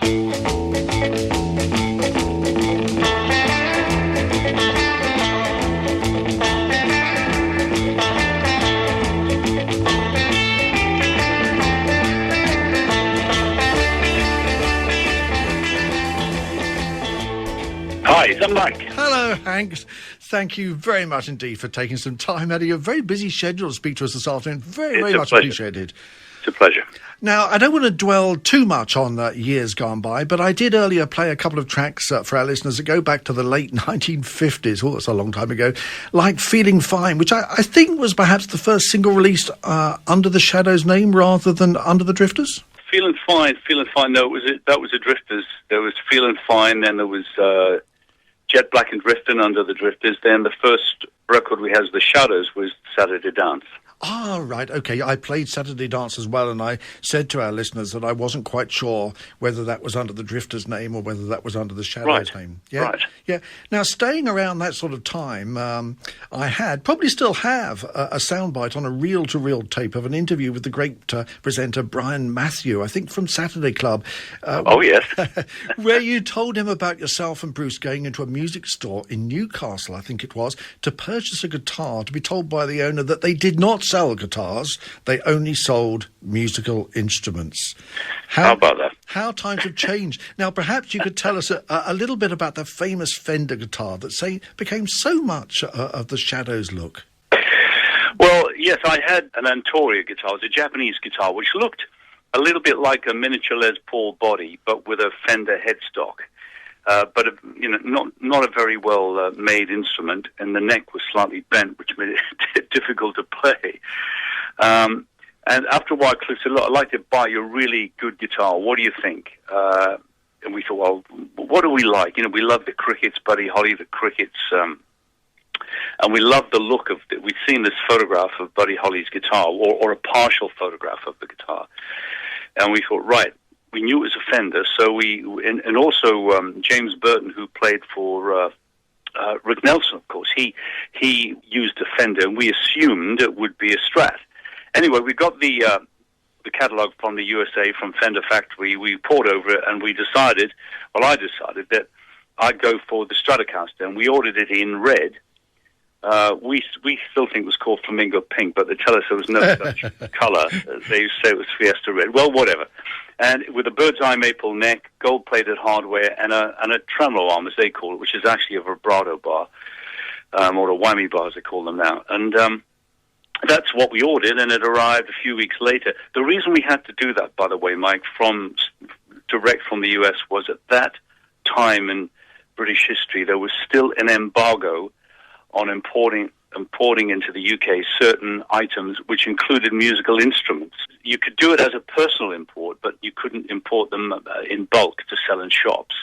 Hi, is that Mike? Hello, Hank. Thank you very much indeed for taking some time out of your very busy schedule to speak to us this afternoon. Very much appreciated. It's a pleasure. Now, I don't want to dwell too much on years gone by, but I did earlier play a couple of tracks for our listeners that go back to the late 1950s. Oh, that's a long time ago. Like Feeling Fine, which I think was perhaps the first single released under the Shadows name rather than under the Drifters. Feeling Fine. No, that was the Drifters. There was Feeling Fine, then there was Jet Black and Drifting under the Drifters. Then the first record we had as the Shadows was Saturday Dance. Ah, right, okay. I played Saturday Dance as well, and I said to our listeners that I wasn't quite sure whether that was under the Drifters name or whether that was under the Shadows name. Yeah? Right. Yeah. Now, staying around that sort of time, I probably still have a soundbite on a reel-to-reel tape of an interview with the great presenter Brian Matthew, I think from Saturday Club. Oh, yes. Where you told him about yourself and Bruce going into a music store in Newcastle, I think it was, to purchase a guitar, to be told by the owner that they did not sell guitars, they only sold musical instruments. How about that? How times have changed. Now, perhaps you could tell us a little bit about the famous Fender guitar that became so much of the Shadows look. Well, yes, I had an Antoria guitar. It was a Japanese guitar, which looked a little bit like a miniature Les Paul body, but with a Fender headstock. But not a very well made instrument, and the neck was slightly bent, which made it difficult to play. And after a while, Cliff said, "Look, I'd like to buy you a really good guitar. What do you think?" And we thought, "Well, what do we like? We love the Crickets, Buddy Holly, the Crickets, and we love the look of it. We'd seen this photograph of Buddy Holly's guitar, or a partial photograph of the guitar, and we thought, right." We knew it was a Fender, so and also James Burton, who played for Rick Nelson, of course, he used a Fender, and we assumed it would be a Strat. Anyway, we got the catalog from the USA, from Fender Factory. We poured over it, and I decided that I'd go for the Stratocaster, and we ordered it in red. We still think it was called Flamingo Pink, but they tell us there was no such color. They say it was Fiesta Red. Well, whatever. And with a bird's eye maple neck, gold-plated hardware, and a tremolo arm, as they call it, which is actually a vibrato bar, or a whammy bar, as they call them now. And that's what we ordered, and it arrived a few weeks later. The reason we had to do that, by the way, Mike, direct from the U.S., was at that time in British history, there was still an embargo on importing into the UK certain items which included musical instruments. You could do it as a personal import, but you couldn't import them in bulk to sell in shops.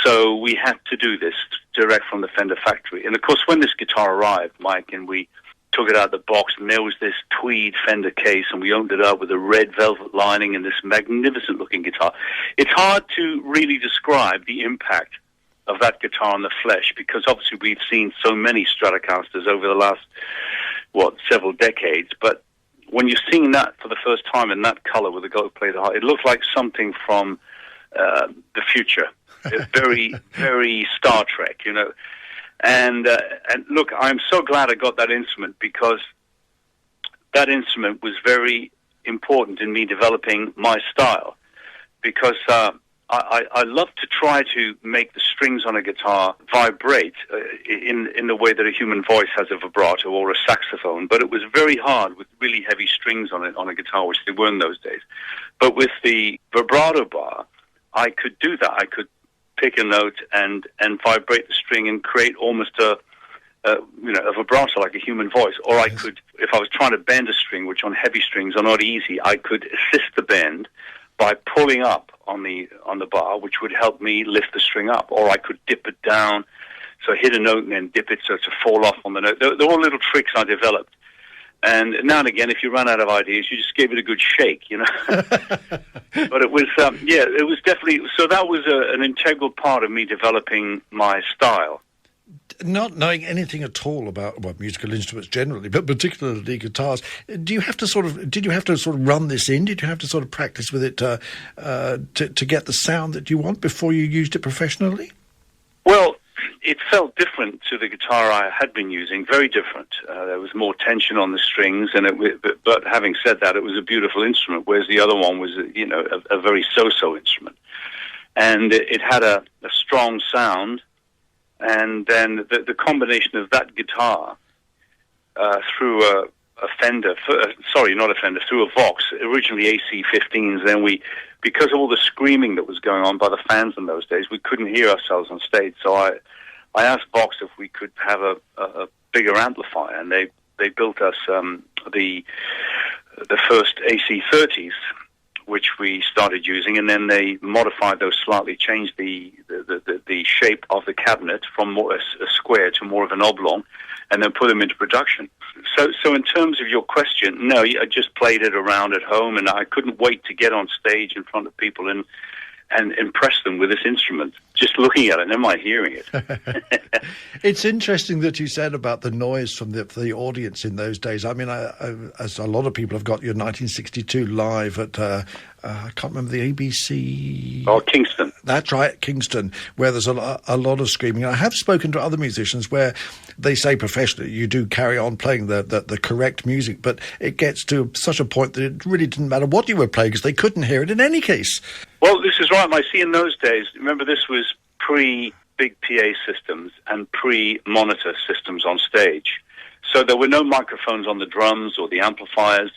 So we had to do this direct from the Fender factory. And of course, when this guitar arrived, Mike, and we took it out of the box, and there was this tweed Fender case, and we opened it up with a red velvet lining and this magnificent-looking guitar. It's hard to really describe the impact of that guitar on the flesh, because obviously we've seen so many Stratocasters over the last, several decades, but when you're seeing that for the first time in that color with a gold-plated heart, it looks like something from the future. Very, very Star Trek, And look, I'm so glad I got that instrument, because that instrument was very important in me developing my style, because I love to try to make the strings on a guitar vibrate in the way that a human voice has a vibrato or a saxophone, but it was very hard with really heavy strings on a guitar, which they were in those days. But with the vibrato bar, I could do that. I could pick a note and vibrate the string and create almost a vibrato like a human voice. Or I could, if I was trying to bend a string, which on heavy strings are not easy, I could assist the bend by pulling up on the bar, which would help me lift the string up. Or I could dip it down, so hit a note and then dip it so to fall off on the note. They're all little tricks I developed. And now and again, if you run out of ideas, you just give it a good shake, But it was, it was definitely, so that was an integral part of me developing my style. Not knowing anything at all about musical instruments generally, but particularly guitars, did you have to sort of run this in? Did you have to sort of practice with it to get the sound that you want before you used it professionally? Well, it felt different to the guitar I had been using, very different. There was more tension on the strings, but having said that, it was a beautiful instrument, whereas the other one was, a very so-so instrument. And it had a strong sound, and then the combination of that guitar through a Fender, through a Vox, originally AC-15s, then because of all the screaming that was going on by the fans in those days, we couldn't hear ourselves on stage, so I asked Vox if we could have a bigger amplifier, and they built us the first AC-30s, which we started using, and then they modified those slightly, changed the shape of the cabinet from more a square to more of an oblong, and then put them into production. So in terms of your question, no, I just played it around at home, and I couldn't wait to get on stage in front of people and impress them with this instrument, just looking at it, never mind hearing it. It's interesting that you said about the noise from the audience in those days. I mean, as a lot of people have got your 1962 live at, I can't remember the ABC... Oh, Kingston. That's right, Kingston, where there's a lot of screaming. I have spoken to other musicians where they say professionally you do carry on playing the correct music, but it gets to such a point that it really didn't matter what you were playing because they couldn't hear it in any case. Well, this is right. I see in those days, remember this was pre-big PA systems and pre-monitor systems on stage. So there were no microphones on the drums or the amplifiers.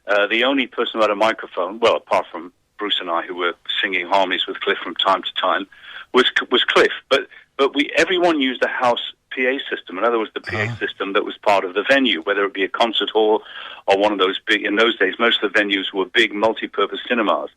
The only person who had a microphone, well, apart from Bruce and I, who were singing harmonies with Cliff from time to time, was Cliff. But everyone used a house PA system. In other words, the PA system that was part of the venue, whether it be a concert hall or one of those big, in those days, most of the venues were big multi-purpose cinemas.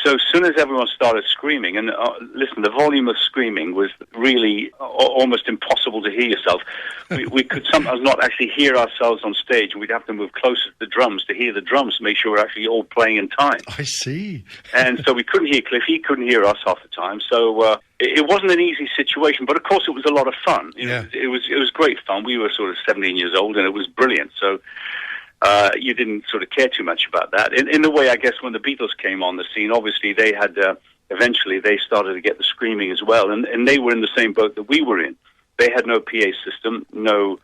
So as soon as everyone started screaming, and listen, the volume of screaming was really almost impossible to hear yourself. We could sometimes not actually hear ourselves on stage, and we'd have to move closer to the drums to hear the drums to make sure we're actually all playing in time. I see. And so we couldn't hear Cliff, he couldn't hear us half the time, so it wasn't an easy situation, but of course it was a lot of fun. It was great fun. We were sort of 17 years old, and it was brilliant, so... you didn't sort of care too much about that. In the way, I guess, when the Beatles came on the scene, obviously they had, eventually they started to get the screaming as well, and they were in the same boat that we were in. They had no PA system, no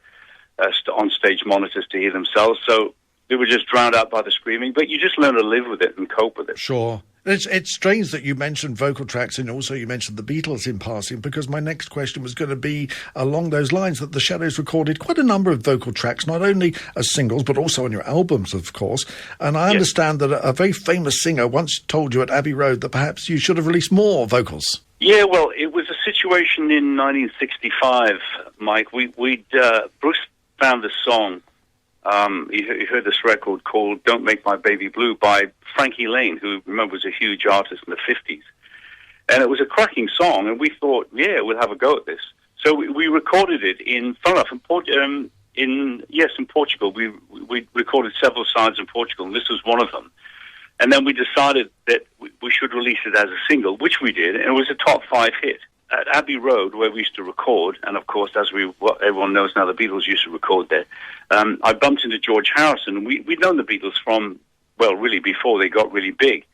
on-stage monitors to hear themselves, so they were just drowned out by the screaming, but you just learn to live with it and cope with it. Sure. It's strange that you mentioned vocal tracks and also you mentioned the Beatles in passing, because my next question was going to be along those lines, that the Shadows recorded quite a number of vocal tracks, not only as singles but also on your albums, of course. And I understand that a very famous singer once told you at Abbey Road that perhaps you should have released more vocals. Yeah, well, it was a situation in 1965, Mike. Bruce found this song. He heard this record called Don't Make My Baby Blue by Frankie Lane, who, remember, was a huge artist in the 50s. And it was a cracking song, and we thought, we'll have a go at this. So we recorded it in Portugal. We recorded several sides in Portugal, and this was one of them. And then we decided that we should release it as a single, which we did, and it was a top 5 hit. At Abbey Road, where we used to record, and of course, as everyone knows now, the Beatles used to record there, I bumped into George Harrison. We'd known the Beatles from, well, really before they got really big.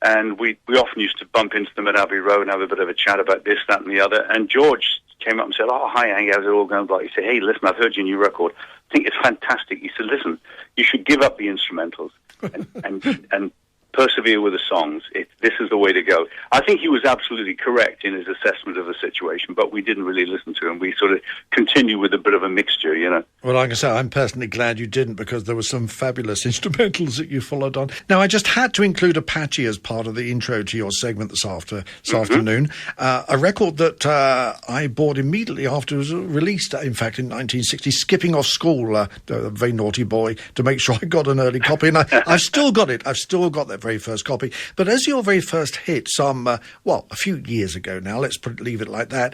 And we often used to bump into them at Abbey Road and have a bit of a chat about this, that, and the other. And George came up and said, "Oh, hi, Hank, how's it all going?" He said, "Hey, listen, I've heard your new record. I think it's fantastic." He said, "Listen, you should give up the instrumentals and persevere with the songs. This is the way to go." I think he was absolutely correct in his assessment of the situation, but we didn't really listen to him. We sort of continue with a bit of a mixture, Well, like I say, I'm personally glad you didn't, because there were some fabulous instrumentals that you followed on. Now, I just had to include Apache as part of the intro to your segment this afternoon. A record that I bought immediately after it was released, in fact, in 1960, skipping off school, a very naughty boy, to make sure I got an early copy. And I've still got it. I've still got that very first copy. But as your very first hit a few years ago now, let's leave it like that,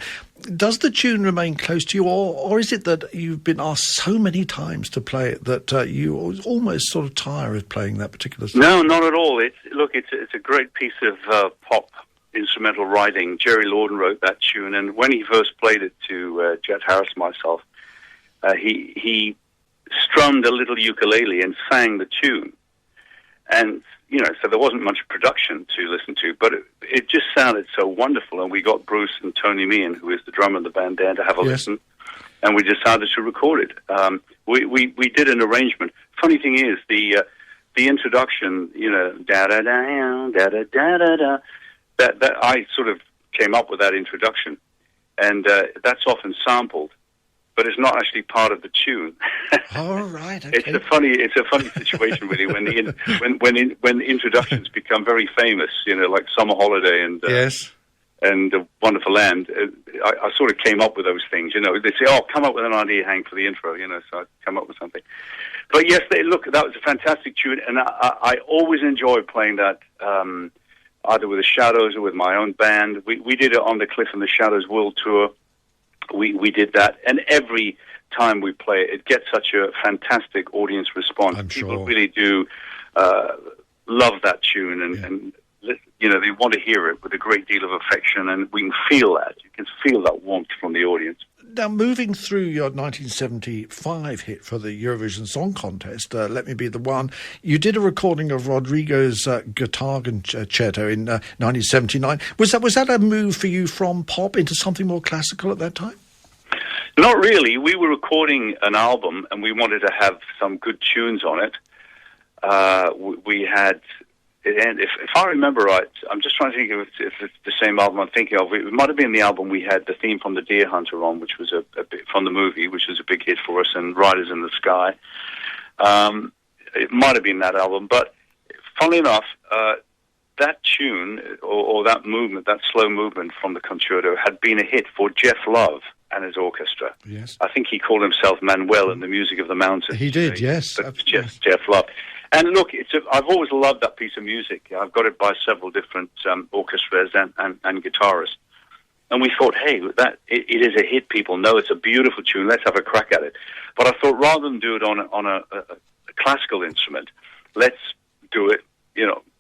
does the tune remain close to you, or is it that you've been asked so many times to play it that you almost sort of tire of playing that particular song? No, not at all. It's a great piece of pop instrumental instrumental writing. Jerry Lorden wrote that tune, and when he first played it to Jet Harris and myself, he strummed a little ukulele and sang the tune. And, so there wasn't much production to listen to, but it just sounded so wonderful. And we got Bruce and Tony Meehan, who is the drummer of the band, down to have a listen. And we decided to record it. We did an arrangement. Funny thing is, the introduction, da da da da da da da da, that I sort of came up with that introduction, and that's often sampled, but it's not actually part of the tune. All right. Okay. It's a funny situation really when introductions become very famous. Like Summer Holiday and yes. And A Wonderful Land. I sort of came up with those things. They say, "Oh, come up with an idea, Hank, for the intro." So I come up with something. But yes, that was a fantastic tune, and I always enjoy playing that, either with the Shadows or with my own band. We did it on the Cliff and the Shadows World Tour. We did that, and every time we play it, it gets such a fantastic audience response. People really do love that tune, and they want to hear it with a great deal of affection, and we can feel that. You can feel that warmth from the audience. Now, moving through your 1975 hit for the Eurovision Song Contest, Let Me Be the One, you did a recording of Rodrigo's guitar concerto in 1979. Was that a move for you from pop into something more classical at that time? Not really. We were recording an album, and we wanted to have some good tunes on it. We had... And if I remember right, I'm just trying to think if it's the same album I'm thinking of. It might have been the album we had the theme from The Deer Hunter on, which was a bit from the movie, which was a big hit for us, and Riders in the Sky. It might have been that album, but funnily enough, that tune or that movement, that slow movement from the concerto, had been a hit for Jeff Love and his orchestra. Yes, I think he called himself Manuel in the Music of the Mountains. He did, yes. But Jeff Love. And look, I've always loved that piece of music. I've got it by several different orchestras and guitarists. And we thought, hey, it is a hit. People know it's a beautiful tune. Let's have a crack at it. But I thought rather than do it on a classical instrument, let's do it,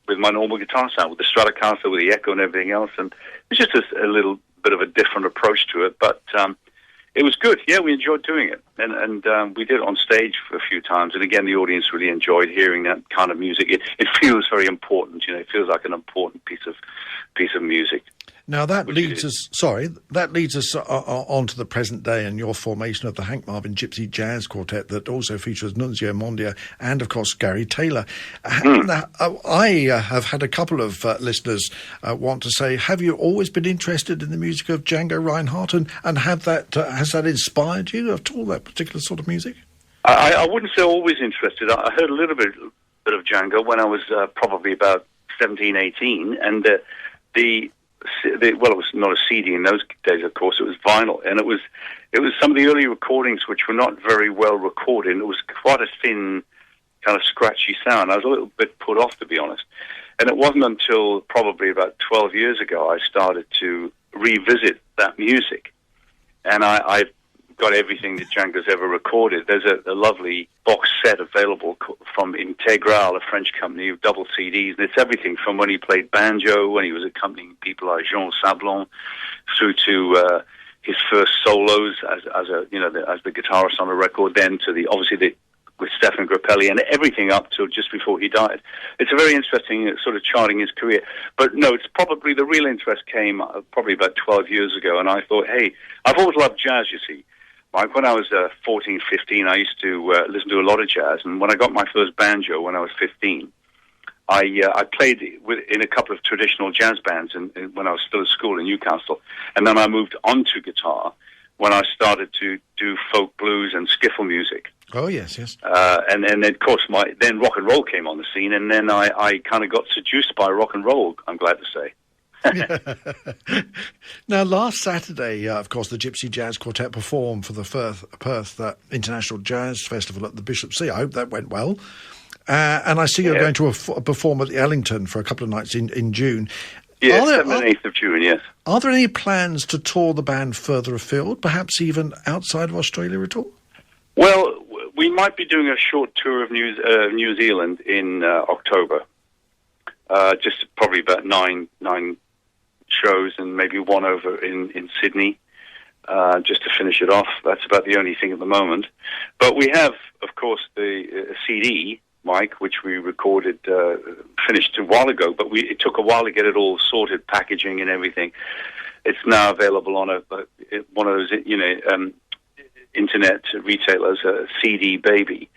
with my normal guitar sound, with the Stratocaster, with the echo and everything else. And it's just a little bit of a different approach to it. But it was good. Yeah, we enjoyed doing it. And we did it on stage for a few times. And again, the audience really enjoyed hearing that kind of music. It feels very important. It feels like an important piece of music. Now that leads us on to the present day and your formation of the Hank Marvin Gypsy Jazz Quartet that also features Nunzio Mondia and, of course, Gary Taylor. Now, I have had a couple of listeners want to say, have you always been interested in the music of Django Reinhardt, and has that inspired you at all, that particular sort of music? I wouldn't say always interested. I heard a little bit of Django when I was probably about 17, 18, and it was not a CD in those days, of course. It was vinyl, and it was some of the early recordings which were not very well recorded. It was quite a thin, kind of scratchy sound. I was a little bit put off, to be honest. And it wasn't until probably about 12 years ago I started to revisit that music, and I got everything that Django's ever recorded. There's a lovely box set available from Integral, a French company, of double CDs, and it's everything from when he played banjo, when he was accompanying people like Jean Sablon, through to his first solos as the guitarist on the record, then to with Stefan Grappelli, and everything up till just before he died. It's a very interesting sort of charting his career. But no, it's probably the real interest came probably about 12 years ago, and I thought, hey, I've always loved jazz, you see. Like when I was 14, 15, I used to listen to a lot of jazz, and when I got my first banjo when I was 15, I played in a couple of traditional jazz bands when I was still at school in Newcastle, and then I moved on to guitar when I started to do folk blues and skiffle music. Oh, yes. And then, of course, then rock and roll came on the scene, and then I kind of got seduced by rock and roll, I'm glad to say. Now, last Saturday, of course, the Gypsy Jazz Quartet performed for the Perth International Jazz Festival at the Bishop's Sea. I hope that went well. And I see you're going to perform at the Ellington for a couple of nights in June. Yes, 7th and 8th of June, yes. Are there any plans to tour the band further afield, perhaps even outside of Australia at all? Well, we might be doing a short tour of New Zealand in October. Just probably about nine shows and maybe one over in Sydney, just to finish it off. That's about the only thing at the moment. But we have, of course, the CD, Mike, which we recorded, finished a while ago, but it took a while to get it all sorted, packaging and everything. It's now available on one of those, internet retailers, CD Baby.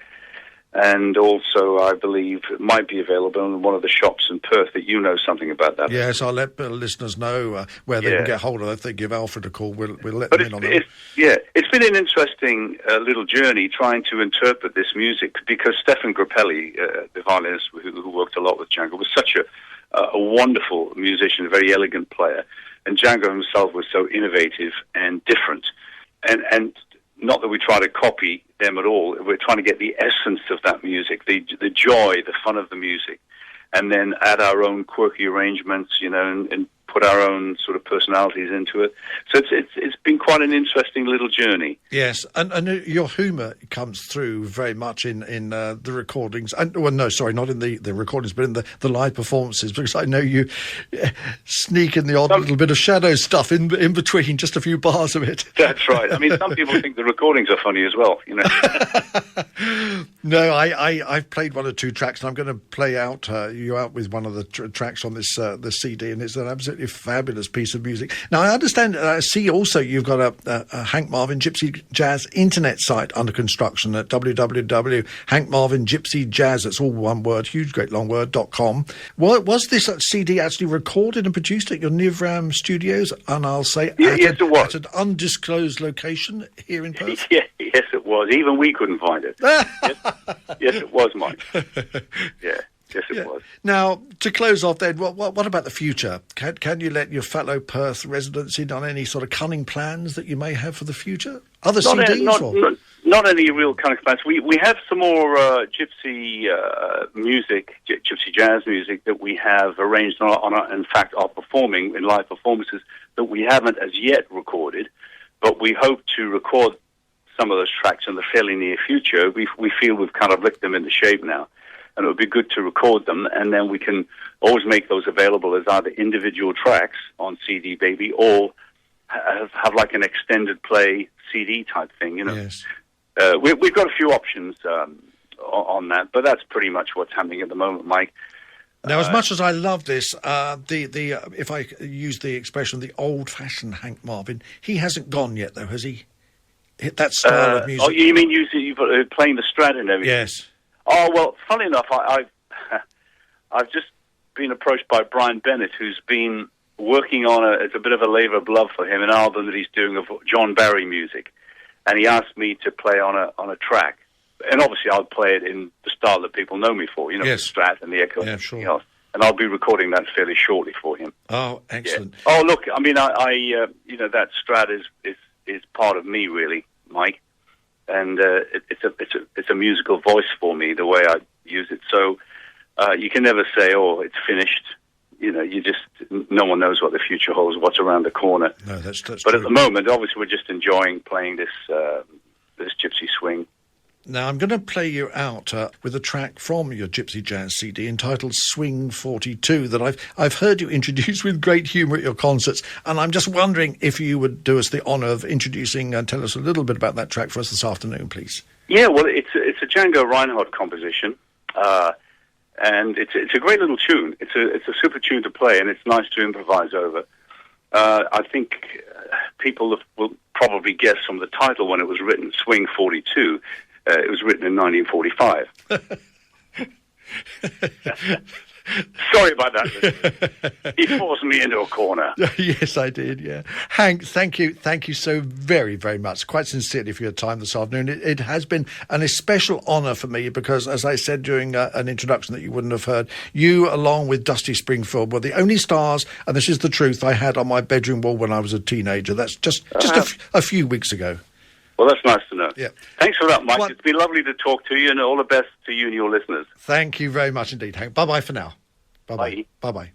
And also, I believe, it might be available in one of the shops in Perth that you know something about that. Yes, I'll let listeners know where they can get hold of it. If they give Alfred a call, we'll let them in on that. It's been an interesting little journey trying to interpret this music, because Stefan Grappelli, the violinist who worked a lot with Django, was such a wonderful musician, a very elegant player. And Django himself was so innovative and different. And not that we try to copy them at all. We're trying to get the essence of that music, the joy, the fun of the music, and then add our own quirky arrangements, and put our own sort of personalities into it. So it's been quite an interesting little journey. Yes, and your humour comes through very much in the recordings. Not in the recordings, but in the live performances, because I know you sneak in the odd little bit of shadow stuff in between, just a few bars of it. That's right. I mean, some people think the recordings are funny as well, No, I've played one or two tracks, and I'm going to play you out with one of the tracks on this CD, and it's an absolutely fabulous piece of music. Now, I understand, I see also you've got a Hank Marvin Gypsy Jazz internet site under construction at www.hankmarvingypsyjazz, that's all one word, huge, great long word.com. Was this CD actually recorded and produced at your Nivram studios, and I'll say it was. At an undisclosed location here in Perth? Yes, it was. Even we couldn't find it. Yes, it was, Mike. Yeah. Yes, it was. Now, to close off then, what about the future? Can you let your fellow Perth residents in on any sort of cunning plans that you may have for the future? Other CDs? Not any real cunning plans. We have some more gypsy music, gypsy jazz music that we have arranged in fact, are performing in live performances that we haven't as yet recorded, but we hope to record some of those tracks in the fairly near future. We feel we've kind of licked them into shape now. And it would be good to record them, and then we can always make those available as either individual tracks on CD Baby or have like an extended play CD type thing, Yes. We've got a few options on that, but that's pretty much what's happening at the moment, Mike. Now, as much as I love this, if I use the expression, the old-fashioned Hank Marvin, he hasn't gone yet, though, has he? That style of music. Oh, you mean playing the Strat and everything? Yes. Oh, well, funny enough, I've just been approached by Brian Bennett, who's been working on it's a bit of a labour of love for him, an album that he's doing of John Barry music. And he asked me to play on a track. And obviously I'll play it in the style that people know me for, yes. The Strat and the Echo and sure. everything else. And I'll be recording that fairly shortly for him. Oh, excellent. Yeah. Oh, look, I mean, that Strat is part of me, really, Mike. And it's a musical voice for me, the way I use it. So you can never say, "Oh, it's finished." No one knows what the future holds, what's around the corner. No, that's But true. At the moment, obviously, we're just enjoying playing this gypsy swing. Now, I'm going to play you out with a track from your Gypsy Jazz CD entitled Swing 42 that I've heard you introduce with great humour at your concerts, and I'm just wondering if you would do us the honour of introducing and tell us a little bit about that track for us this afternoon, please. Yeah, well, it's a Django Reinhardt composition, and it's a great little tune. It's a super tune to play, and it's nice to improvise over. I think people will probably guess from the title when it was written, Swing 42. It was written in 1945. Sorry about that. He forced me into a corner. Yes, I did, yeah. Hank, thank you so very, very much, quite sincerely, for your time this afternoon. It has been an especial honour for me because, as I said during an introduction that you wouldn't have heard, you, along with Dusty Springfield, were the only stars, and this is the truth, I had on my bedroom wall when I was a teenager. That's just a few weeks ago. Well, that's nice to know. Yeah. Thanks for that, Mike. It's been lovely to talk to you, and all the best to you and your listeners. Thank you very much indeed, Hank. Bye-bye for now. Bye. Bye-bye.